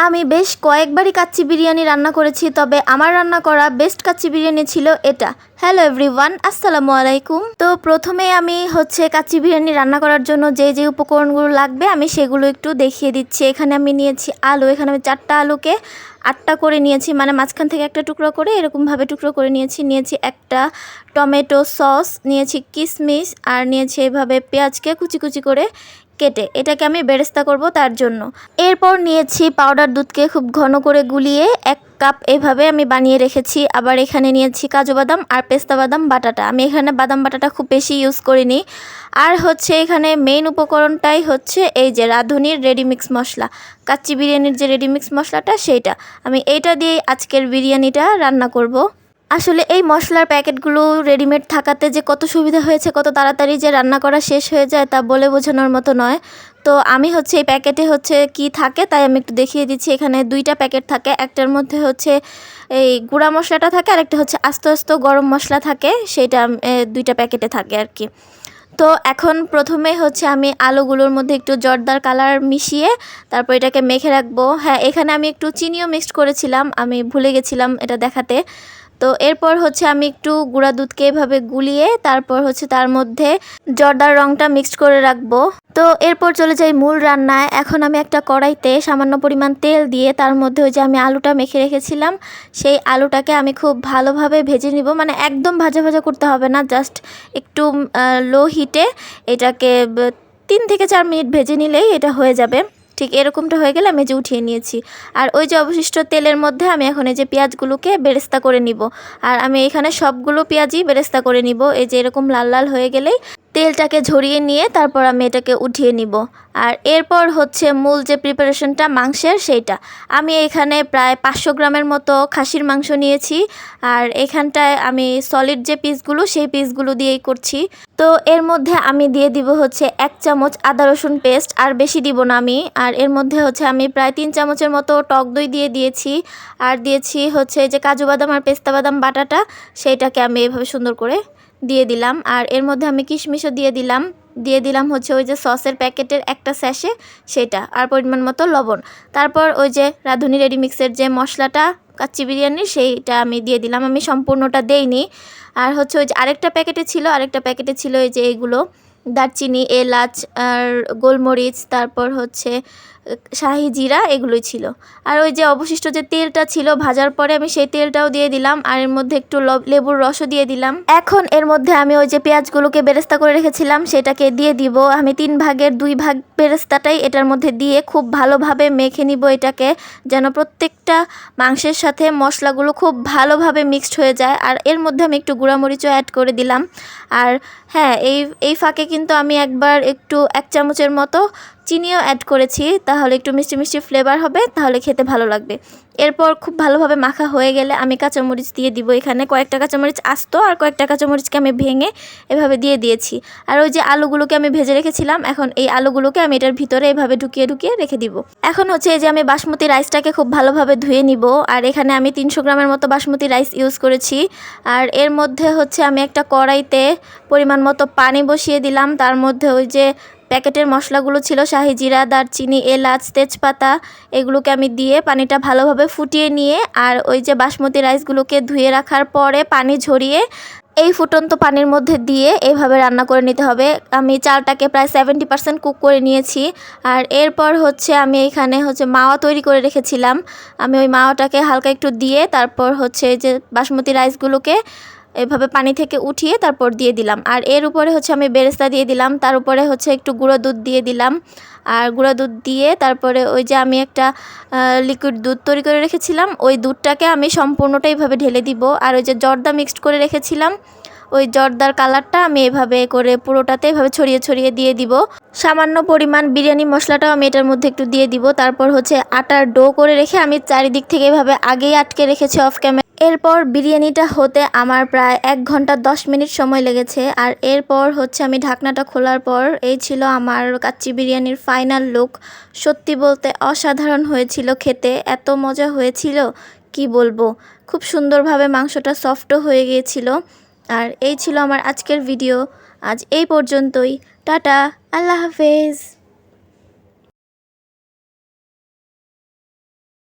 আমি বেশ কয়েকবারই কাচ্চি বিরিয়ানি রান্না করেছি, তবে আমার রান্না করা বেস্ট কাচ্চি বিরিয়ানি ছিল এটা। হ্যালো এভরিওয়ান, আসসালামু আলাইকুম। তো প্রথমে আমি কাচ্চি বিরিয়ানি রান্না করার জন্য যে যে উপকরণগুলো লাগবে আমি সেগুলো একটু দেখিয়ে দিচ্ছি। এখানে আমি নিয়েছি আলু। এখানে আমি 4টা আলুকে 8টা করে নিয়েছি, মানে মাঝখান থেকে একটা টুকরো করে এরকমভাবে টুকরো করে নিয়েছি একটা টমেটো সস, নিয়েছি কিশমিশ, আর নিয়েছি এভাবে পেঁয়াজকে কুচি কুচি করে কেটে এটাকে আমি বেরেস্তা করব তার জন্য। এরপর নিয়েছি পাউডার দুধকে খুব ঘন করে গুলিয়ে 1 কাপ এভাবে আমি বানিয়ে রেখেছি। আবার এখানে নিয়েছি কাজু বাদাম আর পেস্তা বাদাম বাটাটা। আমি এখানে বাদাম বাটাটা খুব বেশি ইউজ করিনি। আর এখানে মেইন উপকরণটাই এই যে রাঁধুনির রেডিমিক্স মশলা, কাচ্চি বিরিয়ানির যে রেডিমিক্স মশলাটা সেইটা। আমি এইটা দিয়েই আজকের বিরিয়ানিটা রান্না করব। আসলে এই মশলার প্যাকেটগুলো রেডিমেড থাকাতে যে কত সুবিধা হয়েছে, কত তাড়াতাড়ি যে রান্না করা শেষ হয়ে যায় তা বলে বোঝানোর মতো নয়। তো আমি এই প্যাকেটে কি থাকে তাই আমি একটু দেখিয়ে দিচ্ছি। এখানে 2টা প্যাকেট থাকে, একটার মধ্যে এই গুঁড়া মশলাটা থাকে আর একটা আস্ত আস্ত গরম মশলা থাকে, সেটা 2টা প্যাকেটে থাকে আর কি। তো এখন প্রথমে আমি আলুগুলোর মধ্যে একটু জর্দার কালার মিশিয়ে তারপর এটাকে মেখে রাখবো। হ্যাঁ, এখানে আমি একটু চিনিও মিক্সড করেছিলাম, আমি ভুলে গেছিলাম এটা দেখাতে। তো এরপর আমি একটু গুঁড়া দুধকে এভাবে গুলিয়ে তারপর তার মধ্যে জর্দার রঙটা মিক্সড করে রাখবো। তো এরপর চলে যাই মূল রান্নায়। এখন আমি একটা কড়াইতে সামান্য পরিমাণ তেল দিয়ে তার মধ্যে আমি আলুটা মেখে রেখেছিলাম, সেই আলুটাকে আমি খুব ভালোভাবে ভেজে নিব। মানে একদম ভাজা ভাজা করতে হবে না, জাস্ট একটু লো হিটে এটাকে 3 থেকে 4 মিনিট ভেজে নিলেই এটা হয়ে যাবে। ঠিক এরকমটা হয়ে গেলে আমি উঠিয়ে নিয়েছি। আর ওই যে অবশিষ্ট তেলের মধ্যে আমি এখন এই যে পেঁয়াজগুলোকে বেরেস্তা করে নিব। আর আমি এখানে সবগুলো পেঁয়াজই বেরেস্তা করে নিব। এই যে এরকম লাল লাল হয়ে গেলেই তেলটাকে ঝরিয়ে নিয়ে তারপর আমি এটাকে উঠিয়ে নিব। আর এরপর মূল যে প্রিপারেশনটা মাংসের, সেইটা আমি এখানে প্রায় 500 গ্রামের মতো খাসির মাংস নিয়েছি। আর এখানটায় আমি সলিড যে পিসগুলো সেই পিসগুলো দিয়েই করছি। তো এর মধ্যে আমি দিয়ে দিব 1 চামচ আদা রসুন পেস্ট, আর বেশি দিব না আমি। আর এর মধ্যে আমি প্রায় 3 চামচের মতো টক দই দিয়ে দিয়েছি। আর দিয়েছি যে কাজু বাদাম আর পেস্তা বাদাম বাটাটা, সেইটাকে আমি এভাবে সুন্দর করে দিয়ে দিলাম। আর এর মধ্যে আমি কিশমিশও দিয়ে দিলাম ওই যে সসের প্যাকেটের একটা স্যাশে সেটা, আর পরিমাণ মতো লবণ। তারপর ওই যে রাঁধুনি রেডিমিক্সের যে মশলাটা কাচ্চি বিরিয়ানির, সেইটা আমি দিয়ে দিলাম। আমি সম্পূর্ণটা দেইনি। আর ওই যে আরেকটা প্যাকেটে ছিল এই যে এইগুলো দারচিনি, এলাচ আর গোলমরিচ, তারপর শাহি জিরা, এগুলোই ছিল। আর ওই যে অবশিষ্ট যে তেলটা ছিল ভাজার পরে আমি সেই তেলটাও দিয়ে দিলাম। আর এর মধ্যে একটু লেবুর রসও দিয়ে দিলাম। এখন এর মধ্যে আমি ওই যে পেঁয়াজগুলোকে বেরেস্তা করে রেখেছিলাম সেটাকে দিয়ে দিব। আমি 3 ভাগের 2 ভাগ বেরেস্তাটাই এটার মধ্যে দিয়ে খুব ভালোভাবে মেখে নিব এটাকে, যেন প্রত্যেকটা মাংসের সাথে মশলাগুলো খুব ভালোভাবে মিক্সড হয়ে যায়। আর এর মধ্যে আমি একটু গুঁড়ামরিচও অ্যাড করে দিলাম। আর হ্যাঁ, এই ফাঁকে কিন্তু আমি একবার একটু 1 চামচের মতো চিনিও অ্যাড করেছি, তাহলে একটু মিষ্টি মিষ্টি ফ্লেভার হবে, তাহলে খেতে ভালো লাগবে। এরপর খুব ভালোভাবে মাখা হয়ে গেলে আমি কাঁচামরিচ দিয়ে দিব। এখানে কয়েকটা কাঁচামরিচ আস্ত আর কয়েকটা কাঁচামরিচকে আমি ভেঙে এভাবে দিয়ে দিয়েছি। আর ওই যে আলুগুলোকে আমি ভেজে রেখেছিলাম, এখন এই আলুগুলোকে আমি এটার ভিতরে এভাবে ঢুকিয়ে রেখে দিব। এখন এই যে আমি বাসমতি রাইসটাকে খুব ভালোভাবে ধুয়ে নিব। আর এখানে আমি 300 গ্রামের মতো বাসমতি রাইস ইউজ করেছি। আর এর মধ্যে আমি একটা কড়াইতে পরিমাণ মতো পানি বসিয়ে দিলাম। তার মধ্যে ওই যে প্যাকেটের মশলাগুলো ছিল, শাহি জিরা, দারচিনি, এলাচ, তেজপাতা, এগুলোকে আমি দিয়ে পানিটা ভালোভাবে ফুটিয়ে নিয়ে আর ওই যে বাসমতি রাইসগুলোকে ধুয়ে রাখার পরে পানি ঝরিয়ে এই ফুটন্ত পানির মধ্যে দিয়ে এইভাবে রান্না করে নিতে হবে। আমি চালটাকে প্রায় 70% কুক করে নিয়েছি। আর এরপর আমি এখানে মাওয়া তৈরি করে রেখেছিলাম। আমি ওই মাওয়াটাকে হালকা একটু দিয়ে তারপর এই যে বাসমতি রাইসগুলোকে এভাবে পানি থেকে উঠিয়ে তারপর দিয়ে দিলাম। আর এর উপরে আমি বেরেস্তা দিয়ে দিলাম। তার উপরে একটু গুঁড়ো দুধ দিয়ে দিলাম। আর গুঁড়ো দুধ দিয়ে তারপরে ওই যে আমি একটা লিকুইড দুধ তৈরি করে রেখেছিলাম, ওই দুধটাকে আমি সম্পূর্ণটা এইভাবে ঢেলে দিব। আর ওই যে জর্দা মিক্সড করে রেখেছিলাম, ওই জর্দার কালারটা আমি এভাবে করে পুরোটাতে এভাবে ছড়িয়ে ছড়িয়ে দিয়ে দিব। সামান্য পরিমাণ বিরিয়ানি মশলাটাও আমি এটার মধ্যে একটু দিয়ে দিব। তারপর আটার ডো করে রেখে আমি চারিদিক থেকে এভাবে আগেই আটকে রেখেছি অফ ক্যামেরা। এরপর বিরিয়ানিটা হতে আমার প্রায় 1 ঘন্টা 10 মিনিট সময় লেগেছে। আর এরপর আমি ঢাকনাটা খোলার পর এই ছিল আমার কাচ্চি বিরিয়ানির ফাইনাল লুক। সত্যি বলতে অসাধারণ হয়েছিল খেতে, এত মজা হয়েছিল কি বলবো। খুব সুন্দরভাবে মাংসটা সফটও হয়ে গিয়েছিল। আর এই ছিল আমার আজকের ভিডিও। আজ এই পর্যন্তই। টাটা, আল্লাহ হাফেজ।